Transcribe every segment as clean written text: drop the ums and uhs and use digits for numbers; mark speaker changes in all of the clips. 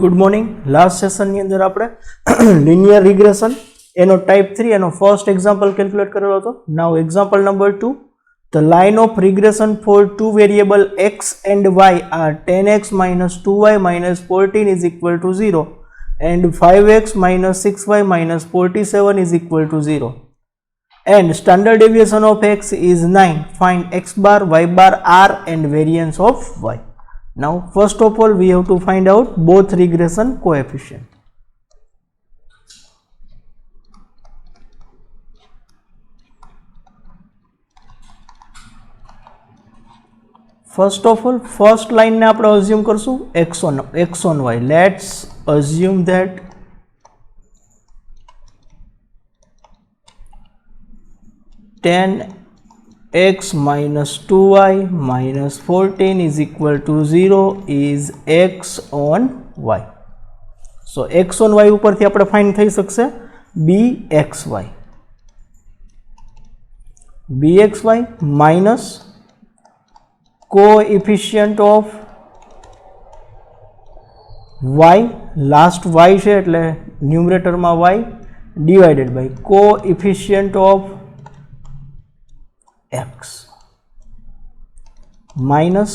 Speaker 1: Good morning. Last session ની અંદર આપણે linear regression એનો type 3 એનો first example calculate કરેલો હતો. Now example number 2, the line of regression for two variable x and y are 10x minus 2y minus 14 is equal to 0 and 5x minus 6y minus 47 is equal to 0 and standard deviation of x is 9. Find x bar, y bar, r and variance of y. Now first of all we have to find out both regression coefficient. First of all first line ne આપણે assume કરશું x on y. Let's assume that x minus 2y minus 14 is equal to 0 is x on y. So x on y ઉપરથી આપણે find થઈ શકશે bxy. bxy minus coefficient of y, last y છે એટલે ન્યુમરેટરમાં y divided by coefficient of x minus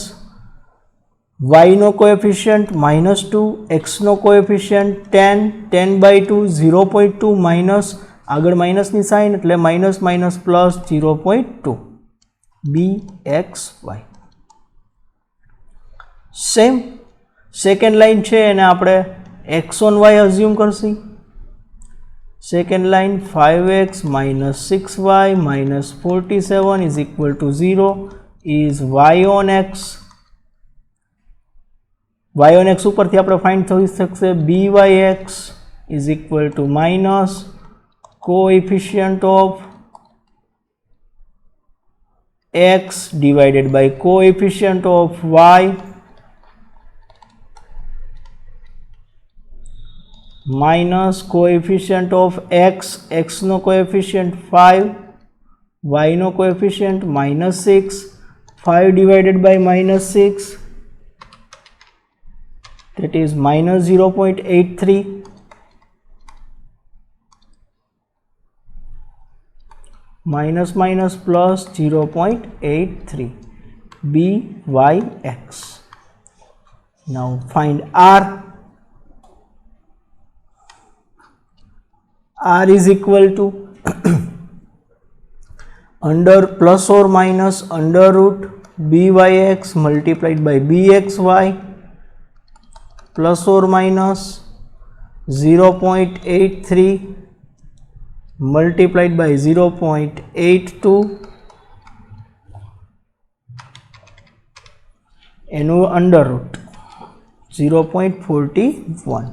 Speaker 1: y નો coefficient -2, x નો coefficient 10, 10 by 2 0.2 minus આગળ માઇનસની સાઇન એટલે minus minus plus 0.2 bxy. Same second line છે એને આપણે x on y અઝ્યુમ કરશી. Second line 5x minus 6y minus 47 is equal to 0 is y on x. y on x ઉપર થી આપણે ફાઇન્ડ થઈ શકશે byx is equal to minus coefficient of x divided by coefficient of y minus coefficient of x, x no coefficient 5, y no coefficient minus 6, 5 divided by minus 6 that is minus 0.83 minus minus plus 0.83 byx. Now find r. r is equal to under plus or minus under root byx multiplied by bxy plus or minus 0.83 multiplied by 0.82 એનું under root 0.41.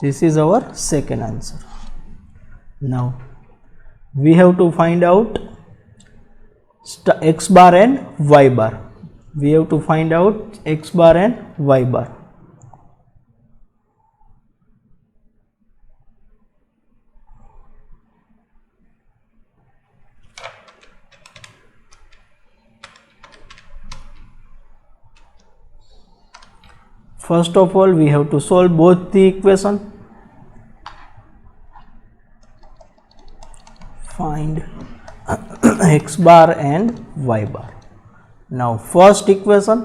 Speaker 1: This is our second answer. Now we have to find out x bar and y bar. We have to find out x bar and y bar. First of all we have to solve both the equation. Find x bar and y bar. Now first equation,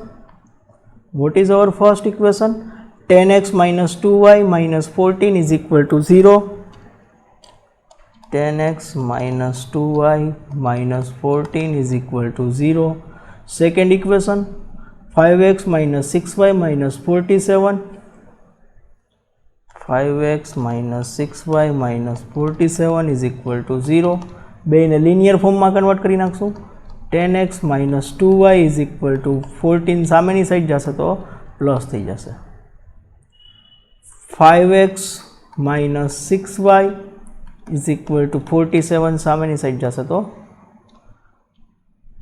Speaker 1: what is our first equation? 10x minus 2y minus 14 is equal to 0. 10x minus 2y minus 14 is equal to 0. Second equation 5x minus 6y minus 47, 5x minus 6y minus 47 is equal to 0. બેને linear ફોર્મમાં convert કરી નાખશું. 10x minus 2y is equal to 14 સામેની side જશે તો plus થઈ જશે. 5x minus 6y is equal to 47 સામેની સાઈડ જશે તો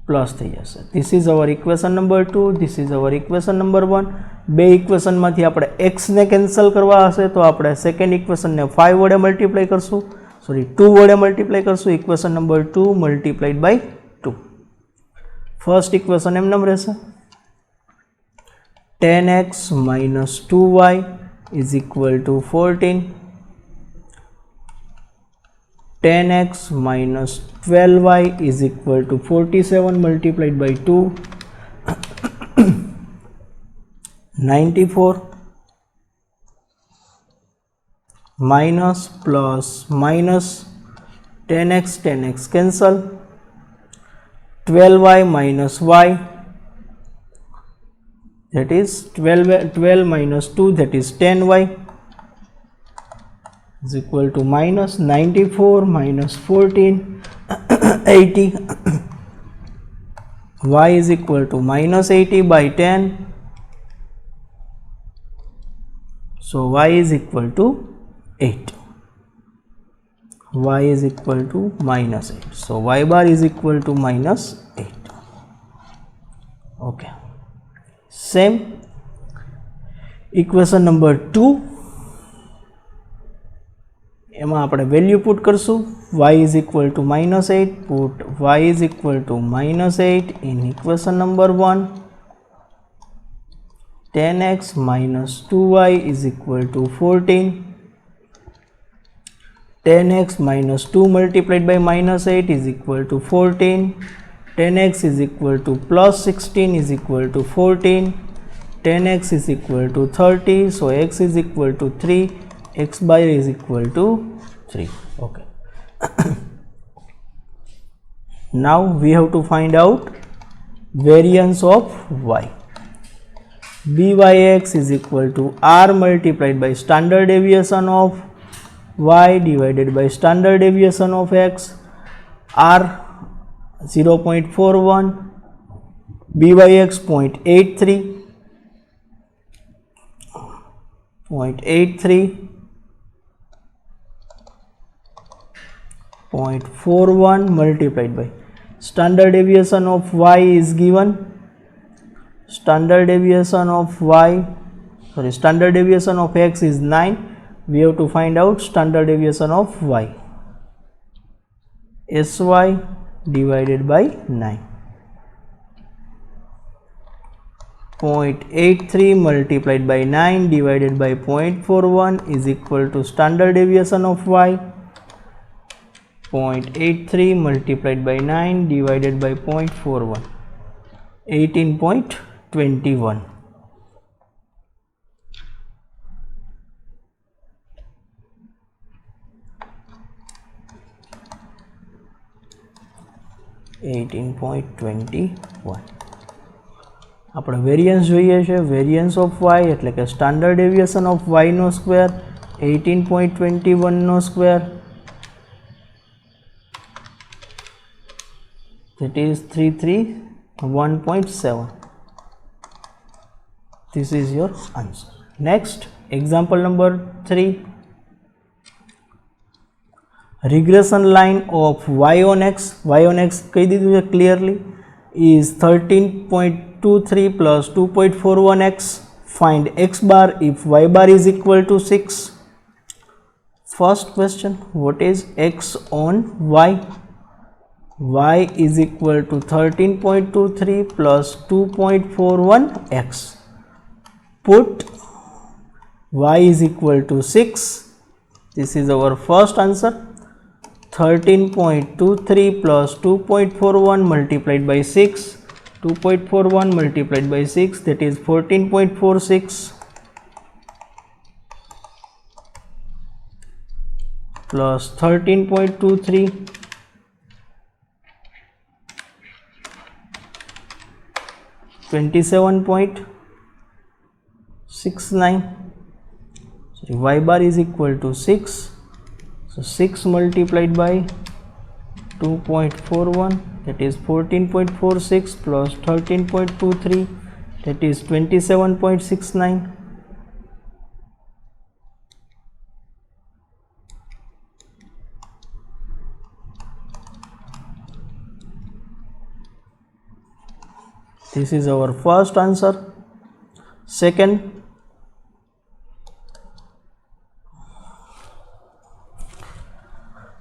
Speaker 1: પ્લસ થઈ જશે. This is our equation number 2, this is our equation number 1. બે ઇક્વેશનમાંથી આપણે x ને કેન્સલ કરવા હશે તો આપણે સેકન્ડ ઇક્વેશનને 5 વડે મલ્ટીપ્લાય કરશું, 2 વડે મલ્ટીપ્લાય કરશું. Equation number 2 multiplied by 2. First equation એમ નમ રહેશે. 10x minus 2y is equal to 14. 10x minus 12y is equal to 47 multiplied by 2, 94, minus plus minus 10x cancel, 12y minus y, that is 12 minus 2, that is 10y, is equal to minus 94 minus 14, 80, y is equal to minus 80 by 10, so y is equal to 8, y is equal to minus 8, so y bar is equal to minus 8. Okay, same equation number 2, એમાં આપણે value put કરશું, y is equal to minus 8, put y is equal to minus 8 in equation number 1, 10x minus 2y is equal to 14, 10x minus 2 multiplied by minus 8 is equal to 14, 10x is equal to plus 16 is equal to 14, 10x is equal to 30, so x is equal to 3, x bar is equal to 3. Okay. Now we have to find out variance of y. Byx is equal to r multiplied by standard deviation of y divided by standard deviation of x, r 0.41, byx 0.83, 0.41 multiplied by standard deviation of y is given, standard deviation of x is 9, we have to find out standard deviation of y, sy divided by 9, 0.83 multiplied by 9 divided by 0.41 is equal to standard deviation of y, 0.83 multiplied by 9 divided by 0.41, 18.21. આપણે variance જોઈએ છે, variance of y એટલે કે standard deviation of y નો square 18.21 નો square, that is 331.7. This is your answer. Next, example number 3. Regression line of y on x કહી દીધું છે clearly, is 13.23 plus 2.41x. Find x bar if y bar is equal to 6. First question, what is x on y? Y is equal to 13.23 plus 2.41x. Put y is equal to 6. This is our first answer. 13.23 plus 2.41 multiplied by 6. 2.41 multiplied by 6, that is 14.46 plus 13.23 27.69. So y bar is equal to 6. So 6 multiplied by 2.41, that is 14.46 plus 13.23, that is 27.69. This is our first answer. Second,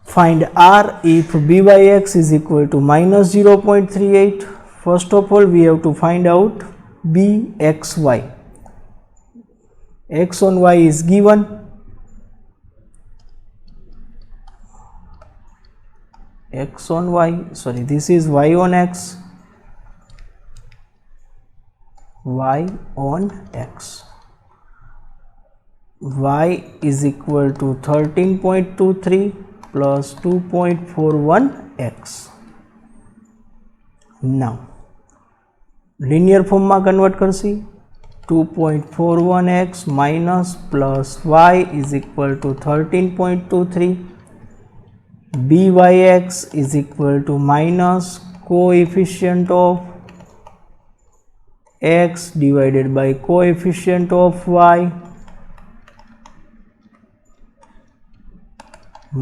Speaker 1: find r if b by x is equal to minus 0.38. First of all, we have to find out bxy. x on y is given. X on y, sorry, this is y on x, y on x. Y is equal to 13.23 plus 2.41x. Now linear form માં convert Karshi. 2.41x minus plus y is equal to 13.23. byx is equal to minus coefficient of x divided by coefficient of y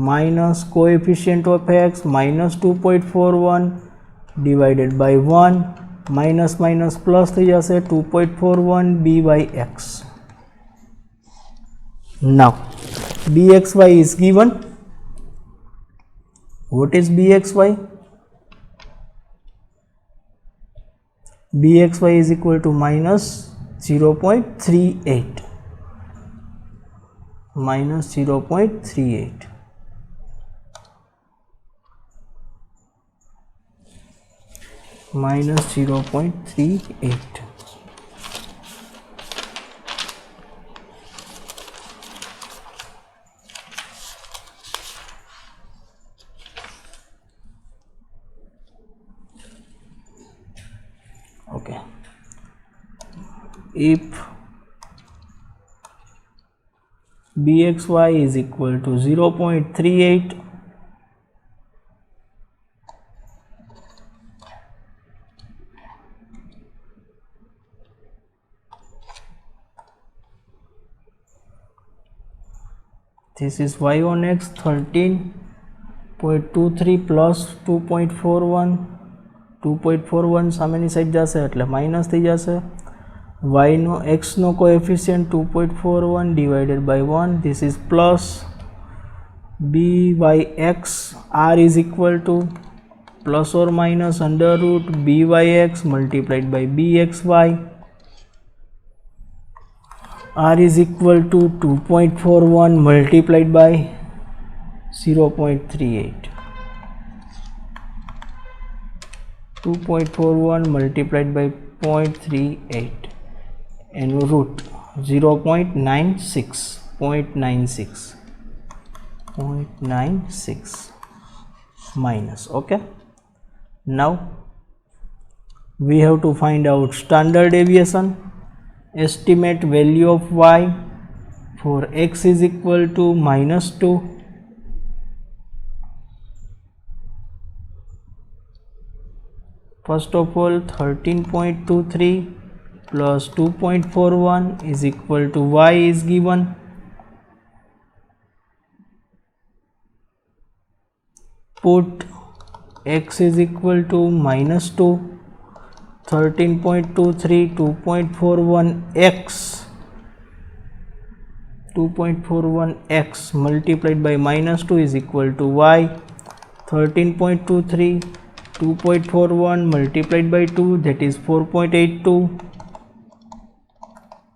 Speaker 1: minus coefficient of x minus 2.41 divided by 1 minus minus plus થઈ જશે 2.41 byx. Now bxy is given. What is bxy? Bxy is equal to minus 0.38. Minus 0.38. Minus 0.38. Okay. If bxy is equal to 0.38, this is y on x 13.23 plus 2.41. 2.41 સામેની side જશે એટલે minus થઈ જશે. y નો x નો coefficient 2.41 divided by 1. This is plus byx. r is equal to plus or minus under root byx multiplied by bxy. r is equal to 2.41 multiplied by 0.38. 2.41 multiplied by 0.38 and root 0.96 minus. Okay, now we have to find out standard deviation. Estimate value of y for x is equal to minus 2. First of all, 13.23 plus 2.41 is equal to y is given. Put x is equal to minus 2. 13.23 2.41x 2.41x multiplied by minus 2 is equal to y. 13.23 2.41 multiplied by 2, that is 4.82,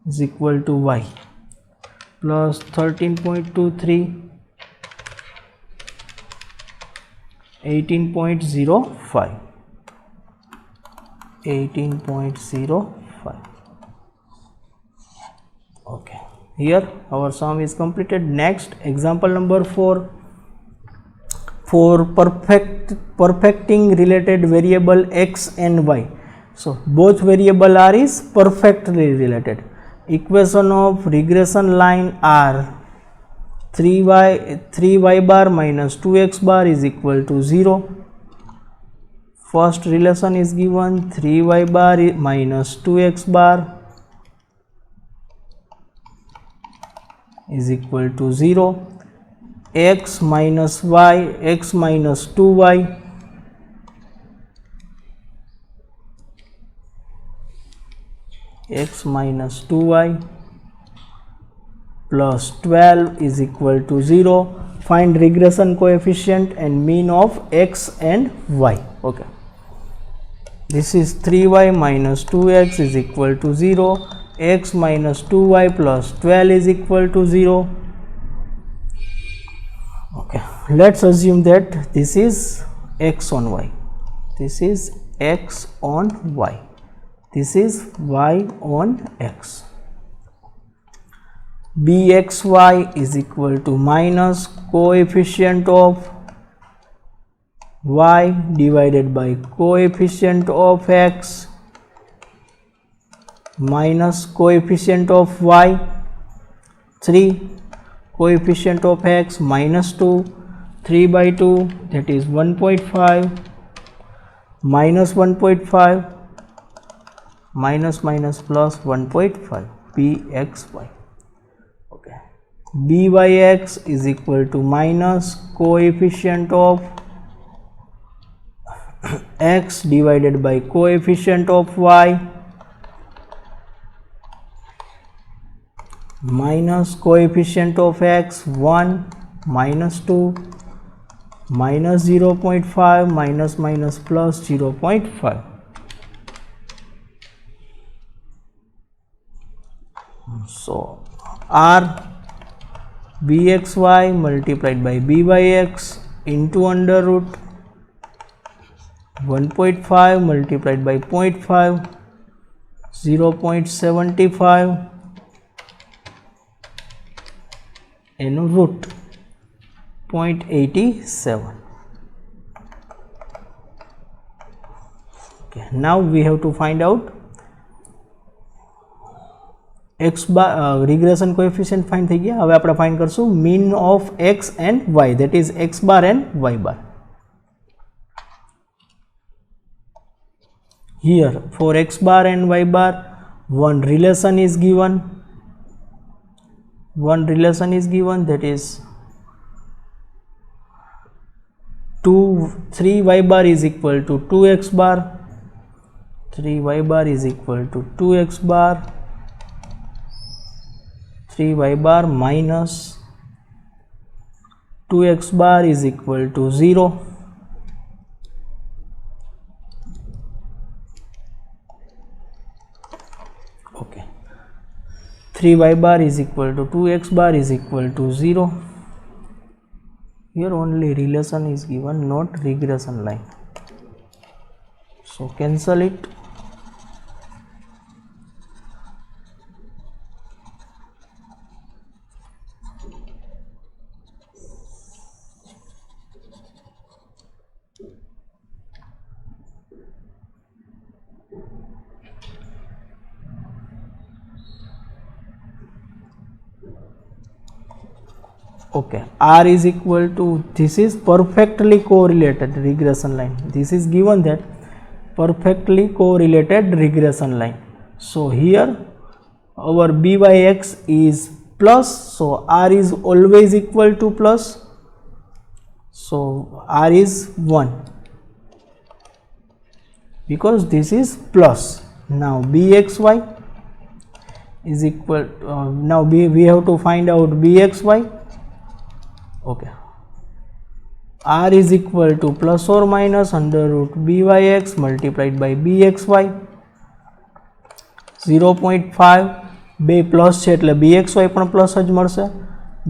Speaker 1: is equal to y, plus 13.23 18.05. Okay, here our sum is completed. Next, example number 4. For perfecting related variable x and y. So both variable r is perfectly related. Equation of regression line are 3y bar minus 2x bar is equal to 0. First relation is given, 3y bar minus 2x bar is equal to 0. X minus y, x minus 2y x minus 2y plus 12 is equal to 0. Find regression coefficient and mean of x and y. Okay, this is 3y minus 2x is equal to 0. x minus 2y plus 12 is equal to 0. Okay, let's assume that this is x on y, this is x on y, this is y on x. bxy is equal to minus coefficient of y divided by coefficient of x minus coefficient of y 3, coefficient of x minus 2, 3 by 2, that is 1.5 minus 1.5 minus minus plus 1.5 bxy. Okay, byx is equal to minus coefficient of x divided by coefficient of y minus coefficient of x 1 minus 2 minus 0.5 minus minus plus 0.5. So r bxy multiplied by byx into under root 1.5 multiplied by 0.5, 0.75 and root 0.87. Okay, now we have to find out x bar regression coefficient find થઈ ગયા. હવે આપણે find કરશું mean of x and y, that is x bar and y bar. Here for x bar and y bar one relation is given, that is 3y bar is equal to 2x bar, 3y bar is equal to 2x bar, 3y bar minus 2x bar is equal to 0. Okay, 3y bar is equal to 2x bar is equal to 0. Here only relation is given, not regression line, so cancel it. Okay, r is equal to, this is perfectly correlated regression line, this is given that perfectly correlated regression line. So here our byx is plus, so r is always equal to plus, so r is 1 because this is plus. Now bxy is equal now we have to find out bxy. Okay, r is equal to plus or minus under root byx multiplied by bxy, 0.5 બે plus છે એટલે bxy પણ plus જ મળશે.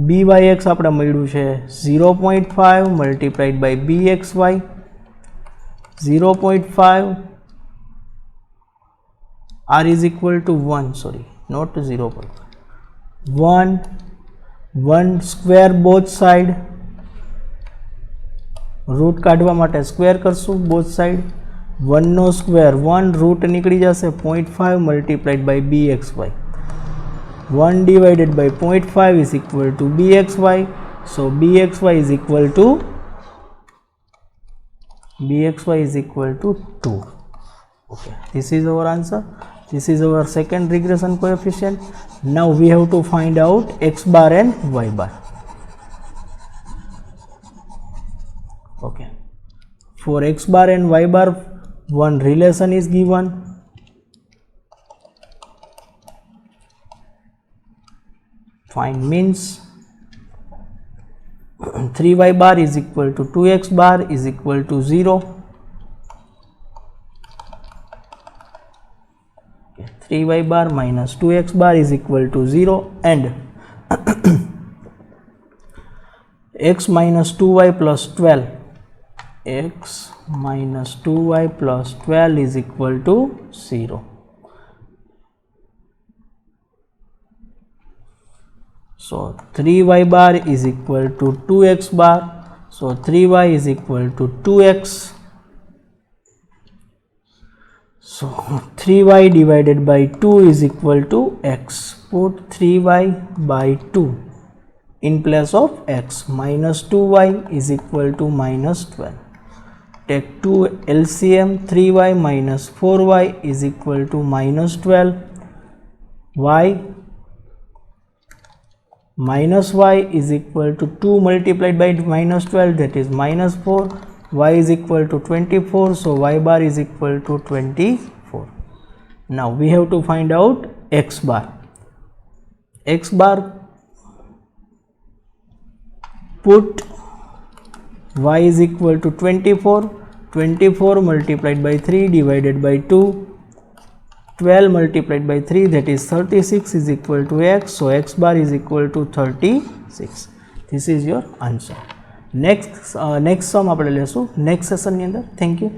Speaker 1: byx આપણે મળ્યું છે 0.5 multiplied by bxy, 0.5, r is equal to 1, sorry not 0.5, 1 square both side, root काढवा माटे स्क्वेर करशु बोथ साइड, 1 नो स्क्वेर 1 रूट निकली जशे 0.5 multiplied by bxy, 1 divided by 0.5 is equal to bxy, so bxy is equal to 2. Okay, this is our answer, this is our second regression coefficient. Now we have to find out x bar and y bar. Okay, for x bar and y bar one relation is given, find means 3y bar is equal to 2x bar is equal to 0. 3y bar minus 2x bar is equal to 0 and x minus 2y plus 12, x minus 2y plus 12 is equal to 0. So 3y bar is equal to 2x bar. So 3y is equal to 2x. So 3y divided by 2 is equal to x. Put 3y by 2 in place of x. Minus 2y is equal to minus 12. Take 2 LCM. 3y minus 4y is equal to minus 12. Y minus y is equal to 2 multiplied by minus 12, that is minus 4. Y is equal to 24, so y bar is equal to 24. Now we have to find out x bar. X bar, put y is equal to 24. 24 multiplied by 3 divided by 2, 12 multiplied by 3, that is 36 is equal to x. So x bar is equal to 36. This is your answer. Next sum આપણે લેશું next સેશનની અંદર. Thank you.